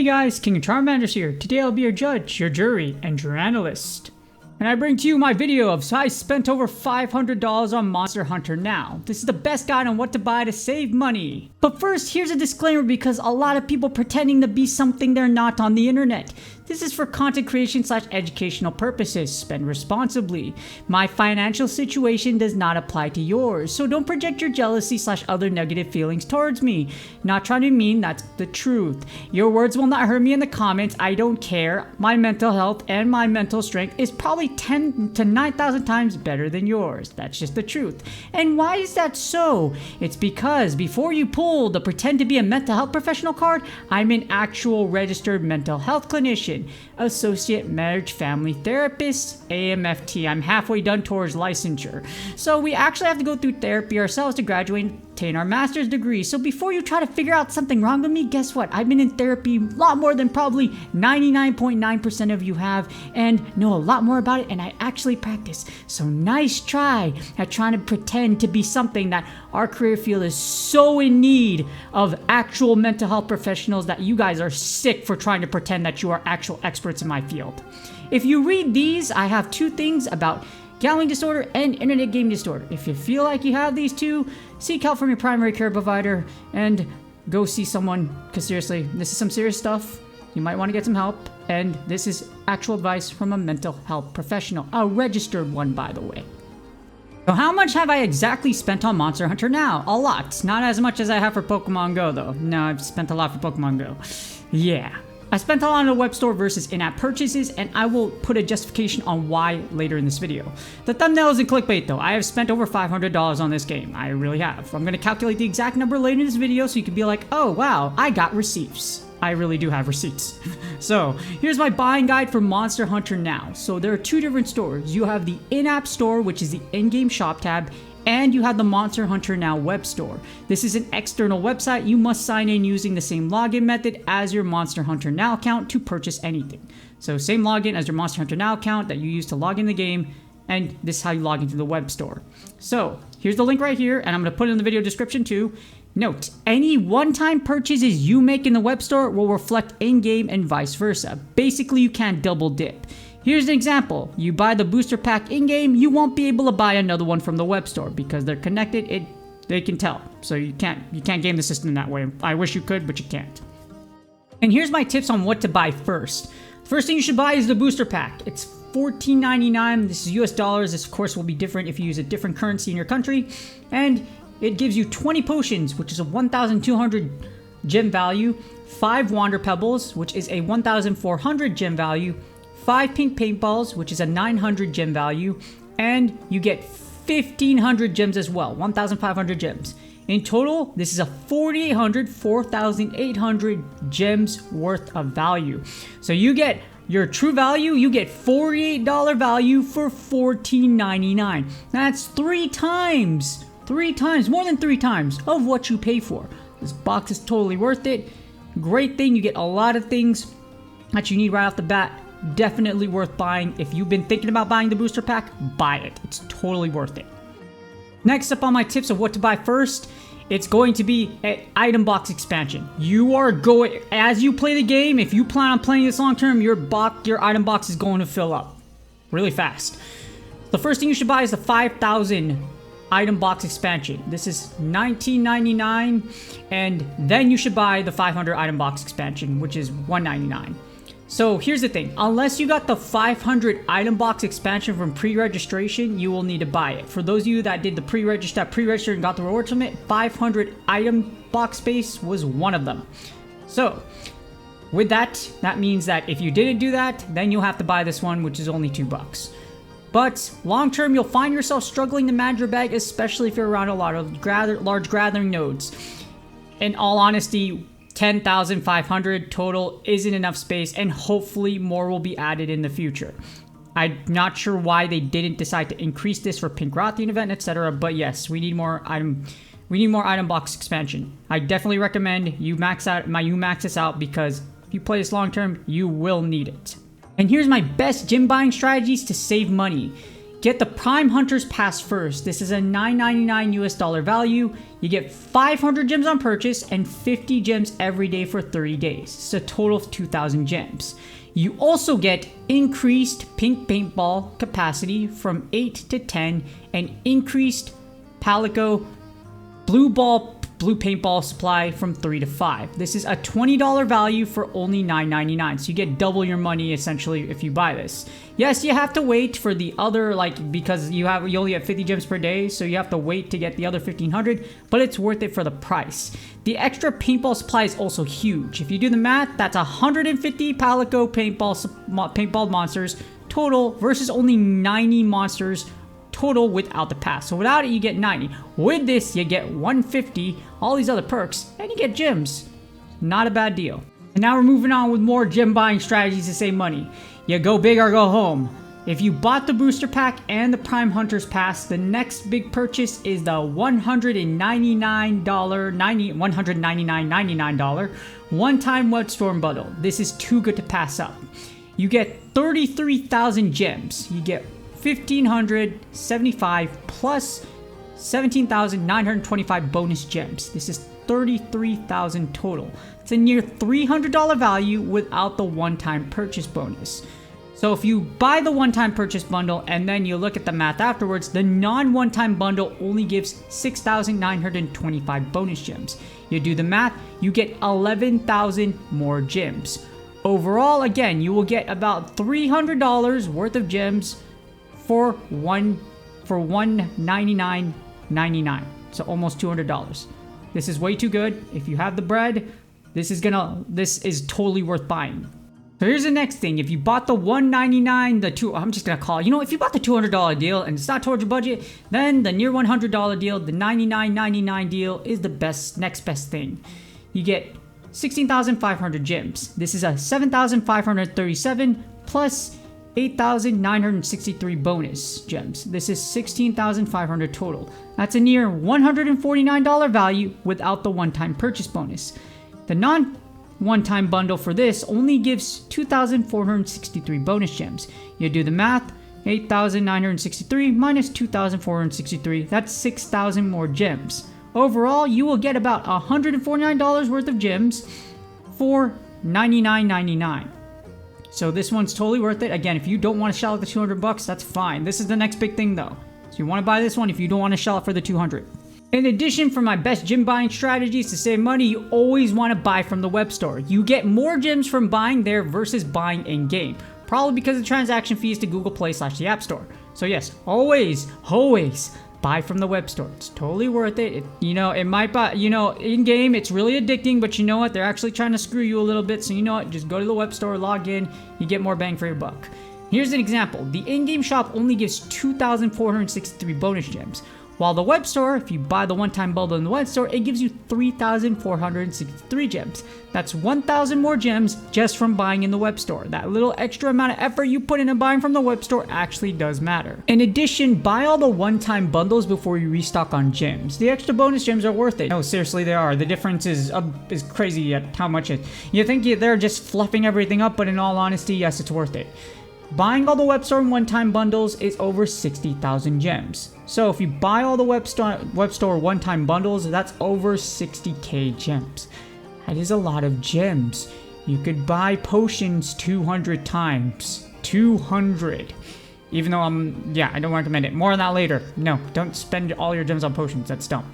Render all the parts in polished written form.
guys, King of Charmanders here. Today I'll be your judge, your jury, and your analyst. And I bring to you my video of I spent over $500 on Monster Hunter Now. This is the best guide on what to buy to save money. But first, here's a disclaimer because a lot of people pretending to be something they're not on the internet. This is for content creation / educational purposes. Spend responsibly. My financial situation does not apply to yours, so don't project your jealousy / other negative feelings towards me. Not trying to mean that's the truth. Your words will not hurt me in the comments. I don't care. My mental health and my mental strength is probably 10 to 9,000 times better than yours. That's just the truth. And why is that so? It's because before you pull the pretend to be a mental health professional card, I'm an actual registered mental health clinician. Associate Marriage Family Therapist, AMFT. I'm halfway done towards licensure. So we actually have to go through therapy ourselves to graduate and obtain our master's degree. So before you try to figure out something wrong with me, guess what? I've been in therapy a lot more than probably 99.9% of you have and know a lot more about it, and I actually practice. So nice try at trying to pretend to be something that our career field is so in need of actual mental health professionals that you guys are sick for trying to pretend that you are actual experts in my field. If you read these, I have 2 things about gambling disorder and internet game disorder. If you feel like you have these 2, seek help from your primary care provider and go see someone, because seriously, this is some serious stuff. You might want to get some help, and this is actual advice from a mental health professional, a registered one, by the way. So how much have I exactly spent on Monster Hunter Now? A lot. Not as much as I have for Pokemon Go, though. No, I've spent a lot for Pokemon Go. Yeah. I spent a lot on the web store versus in-app purchases, and I will put a justification on why later in this video. The thumbnail isn't clickbait though. I have spent over $500 on this game. I really have. I'm going to calculate the exact number later in this video so you can be like, oh wow, I got receipts. I really do have receipts. So here's my buying guide for Monster Hunter Now. So there are 2 different stores. You have the in-app store, which is the in-game shop tab, and you have the Monster Hunter Now web store. This is an external website. You must sign in using the same login method as your Monster Hunter Now account to purchase anything. So same login as your Monster Hunter Now account that you use to log in the game, and this is how you log into the web store. So here's the link right here, and I'm going to put it in the video description too. Note, any one-time purchases you make in the web store will reflect in-game and vice versa. Basically, you can't double dip. Here's an example. You buy the booster pack in-game, you won't be able to buy another one from the web store because they're connected. They can tell. So you can't game the system that way. I wish you could, but you can't. And here's my tips on what to buy first. First thing you should buy is the booster pack. It's $14.99. This is US dollars. This of course will be different if you use a different currency in your country. And it gives you 20 potions, which is a 1,200 gem value, 5 wander pebbles, which is a 1,400 gem value, 5 pink paintballs, which is a 900 gem value, and you get 1,500 gems as well, 1,500 gems. In total, this is a 4,800 gems worth of value. So you get your true value, you get $48 value for $14.99. That's 3 times, more than 3 times of what you pay for. This box is totally worth it. Great thing, you get a lot of things that you need right off the bat. Definitely worth buying. If you've been thinking about buying the booster pack, buy it. It's totally worth it. Next up on my tips of what to buy first, it's going to be an item box expansion. You are going, as you play the game, if you plan on playing this long term, your item box is going to fill up really fast. The first thing you should buy is the 5,000 item box expansion. This is $19.99, and then you should buy the 500 item box expansion, which is $199. So here's the thing, unless you got the 500 item box expansion from pre-registration, you will need to buy it. For those of you that did the pre-registered and got the rewards from it, 500 item box space was one of them. So with that means that if you didn't do that, then you'll have to buy this one, which is only $2. But long term, you'll find yourself struggling to manage your bag, especially if you're around a lot of large gathering nodes. In all honesty, 10,500 total isn't enough space, and hopefully more will be added in the future. I'm not sure why they didn't decide to increase this for Pink Rathian event, etc. But yes, we need more item box expansion. I definitely recommend you max this out because if you play this long term, you will need it. And here's my best gym buying strategies to save money. Get the Prime Hunters Pass first. This is a $9.99 US dollar value. You get 500 gems on purchase and 50 gems every day for 30 days. It's a total of 2,000 gems. You also get increased pink paintball capacity from 8 to 10 and increased Palico blue paintball supply from 3 to 5. This is a $20 value for only $9.99. So you get double your money essentially if you buy this. Yes, you have to wait for the other, because you only have 50 gems per day, so you have to wait to get the other 1,500, but it's worth it for the price. The extra paintball supply is also huge. If you do the math, that's 150 Palico paintball monsters total versus only 90 monsters total without the pass. So without it, you get 90. With this, you get 150, all these other perks, and you get gems. Not a bad deal. And now we're moving on with more gem buying strategies to save money. You go big or go home. If you bought the booster pack and the Prime Hunters Pass, the next big purchase is the $199.99 one-time Web Storm bundle. This is too good to pass up. You get 33,000 gems. You get 1,575 plus 17,925 bonus gems. This is 33,000 total. It's a near $300 value without the one-time purchase bonus. So if you buy the one-time purchase bundle and then you look at the math afterwards, the non-one-time bundle only gives 6,925 bonus gems. You do the math, you get 11,000 more gems. Overall, again, you will get about $300 worth of gems for $199.99. So almost $200. This is way too good. If you have the bread, this is totally worth buying. So here's the next thing. If you bought the $199, I'm just gonna call it, if you bought the $200 deal and it's not towards your budget, then the near $100 deal, the $99.99 deal is the next best thing. You get 16,500 gems. This is a 7,537 plus 8,963 bonus gems. This is 16,500 total. That's a near $149 value without the one-time purchase bonus. The non-one-time bundle for this only gives 2,463 bonus gems. You do the math, 8,963 minus 2,463, that's 6,000 more gems. Overall, you will get about $149 worth of gems for $99.99. So this one's totally worth it. Again, if you don't want to shell out the 200 bucks, that's fine. This is the next big thing though. So you want to buy this one if you don't want to shell out for the 200. In addition, for my best gem buying strategies to save money, you always want to buy from the web store. You get more gems from buying there versus buying in-game. Probably because of the transaction fees to Google Play / the App Store. So yes, always buy from the web store. It's totally worth it. It might buy, in-game, it's really addicting, but you know what? They're actually trying to screw you a little bit. So you know what? Just go to the web store, log in, you get more bang for your buck. Here's an example. The in-game shop only gives 2,463 bonus gems. While the web store, if you buy the one-time bundle in the web store, it gives you 3,463 gems. That's 1,000 more gems just from buying in the web store. That little extra amount of effort you put into buying from the web store actually does matter. In addition, buy all the one-time bundles before you restock on gems. The extra bonus gems are worth it. No, seriously, they are. The difference is crazy at how much you think they're just fluffing everything up, but in all honesty, yes, it's worth it. Buying all the web store and one-time bundles is over 60,000 gems. So if you buy all the web store one-time bundles, that's over 60k gems. That is a lot of gems. You could buy potions 200 times. 200. Even though I don't recommend it. More on that later. No, don't spend all your gems on potions. That's dumb.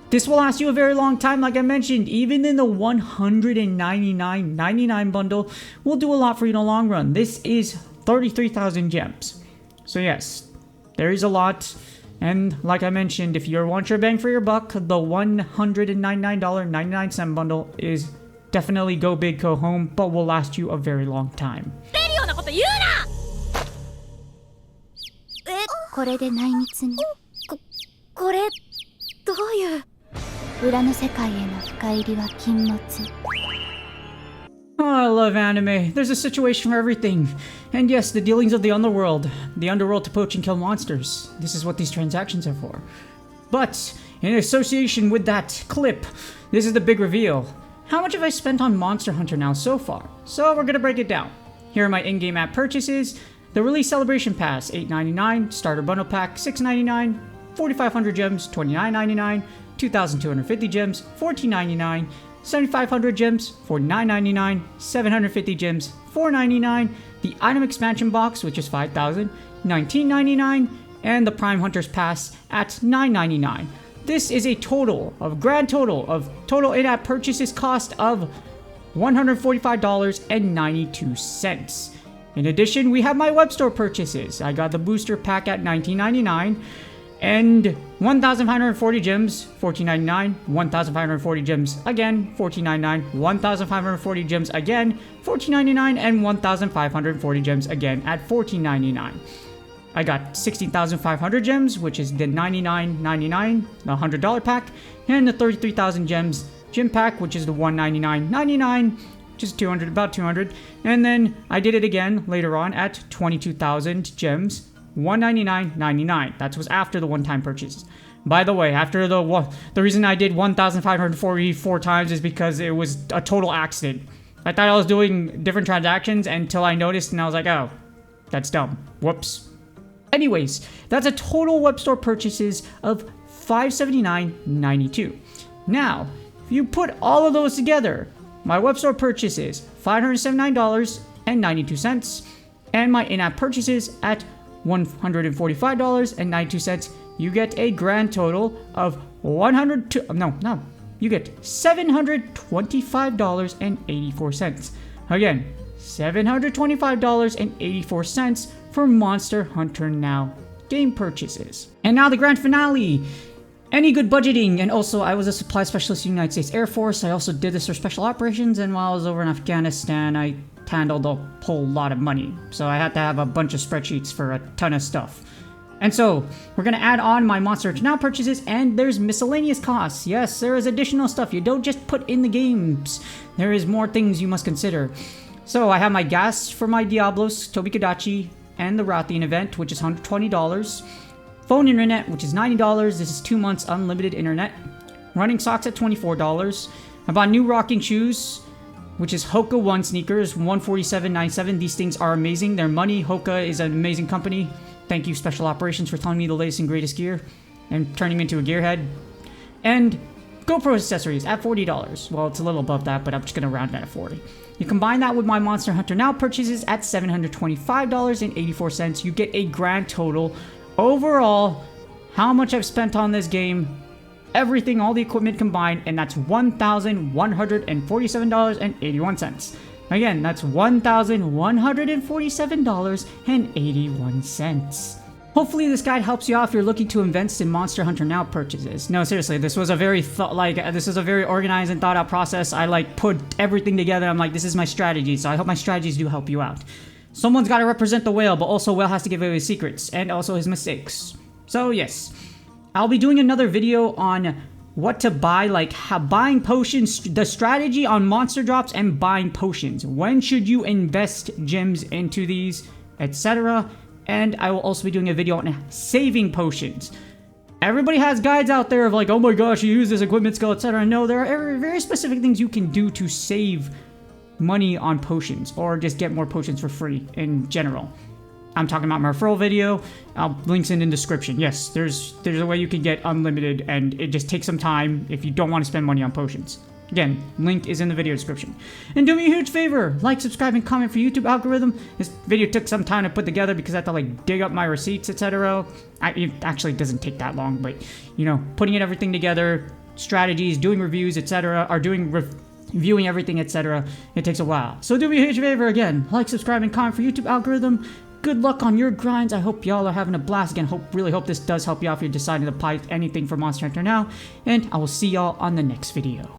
This will last you a very long time, like I mentioned. Even in the $199.99 bundle, will do a lot for you in the long run. This is 33,000 gems. So yes, there is a lot. And like I mentioned, if you want your bang for your buck, the $199.99 bundle is definitely go big, go home, but will last you a very long time. これで内密に。これどういう裏の世界への深入りは禁物。 Oh, I love anime. There's a situation for everything. And yes, the dealings of the underworld. The underworld to poach and kill monsters. This is what these transactions are for. But, in association with that clip, this is the big reveal. How much have I spent on Monster Hunter now so far? So we're gonna break it down. Here are my in-game app purchases. The Release Celebration Pass, $8.99. Starter Bundle Pack, $6.99. 4,500 gems, $29.99. 2,250 gems, $14.99. 7,500 gems, $49.99. 750 gems, $4.99. The Item Expansion Box, which is 5,000, $19.99. And the Prime Hunters Pass at $9.99. This is a grand total of total in-app purchases cost of $145.92. In addition, we have my web store purchases. I got the booster pack at $19.99 and 1,540 gems, $14.99, 1,540 gems again, $14.99, 1,540 gems again, $14.99, and 1,540 gems again at $14.99. I got 16,500 gems, which is the $99.99, the $100 pack, and the 33,000 gems gem pack, which is the $199.99, which is about 200. And then I did it again later on at 22,000 gems, $199.99. That was after the one-time purchase. By the way, after the reason I did 1,544 times is because it was a total accident. I thought I was doing different transactions until I noticed, and I was like, oh, that's dumb. Whoops. Anyways, that's a total web store purchases of $579.92. Now, if you put all of those together, my web store purchases $579.92, and my in-app purchases at $145.92, you get a grand total of you get $725.84. Again, $725.84 for Monster Hunter Now game purchases. And now the grand finale. Any good budgeting, and also I was a supply specialist in the United States Air Force. I also did this for special operations, and while I was over in Afghanistan, I handled a whole lot of money. So I had to have a bunch of spreadsheets for a ton of stuff. And so we're going to add on my Monster Hunter Now purchases, and there's miscellaneous costs. Yes, there is additional stuff you don't just put in the games. There is more things you must consider. So I have my gas for my Diablos, Tobi-Kadachi, and the Rathian event, which is $120. Phone internet, which is $90. This is 2 months unlimited internet. Running socks at $24. I bought new rocking shoes, which is Hoka 1 sneakers, $147.97. These things are amazing. They're money. Hoka is an amazing company. Thank you, Special Operations, for telling me the latest and greatest gear and turning me into a gearhead. And GoPro accessories at $40. Well, it's a little above that, but I'm just going to round it at 40. You combine that with my Monster Hunter Now purchases at $725.84. You get a grand total. Overall, how much I've spent on this game, everything, all the equipment combined, and that's $1,147.81. Again, that's $1,147.81. Hopefully this guide helps you out if you're looking to invest in Monster Hunter Now purchases. No, seriously, this was a very organized and thought out process. I put everything together. I'm like, this is my strategy, so I hope my strategies do help you out. Someone's got to represent the whale, but also whale has to give away his secrets and also his mistakes. So yes, I'll be doing another video on what to buy, how buying potions, the strategy on monster drops and buying potions. When should you invest gems into these, etc. And I will also be doing a video on saving potions. Everybody has guides out there of oh my gosh, you use this equipment skill, etc. No, there are very specific things you can do to save money on potions, or just get more potions for free in general. I'm talking about my referral video. Links in the description. Yes, there's a way you can get unlimited, and it just takes some time if you don't want to spend money on potions. Again, link is in the video description. And do me a huge favor, like, subscribe, and comment for YouTube algorithm. This video took some time to put together because I had to dig up my receipts, etc. It actually doesn't take that long, but putting everything together, strategies, doing reviews, etc., or viewing everything, etc. It takes a while. So do me a huge favor again, like, subscribe, and comment for YouTube algorithm. Good luck on your grinds. I hope y'all are having a blast. Again, really hope this does help you out if you're deciding to buy anything for Monster Hunter Now. And I will see y'all on the next video.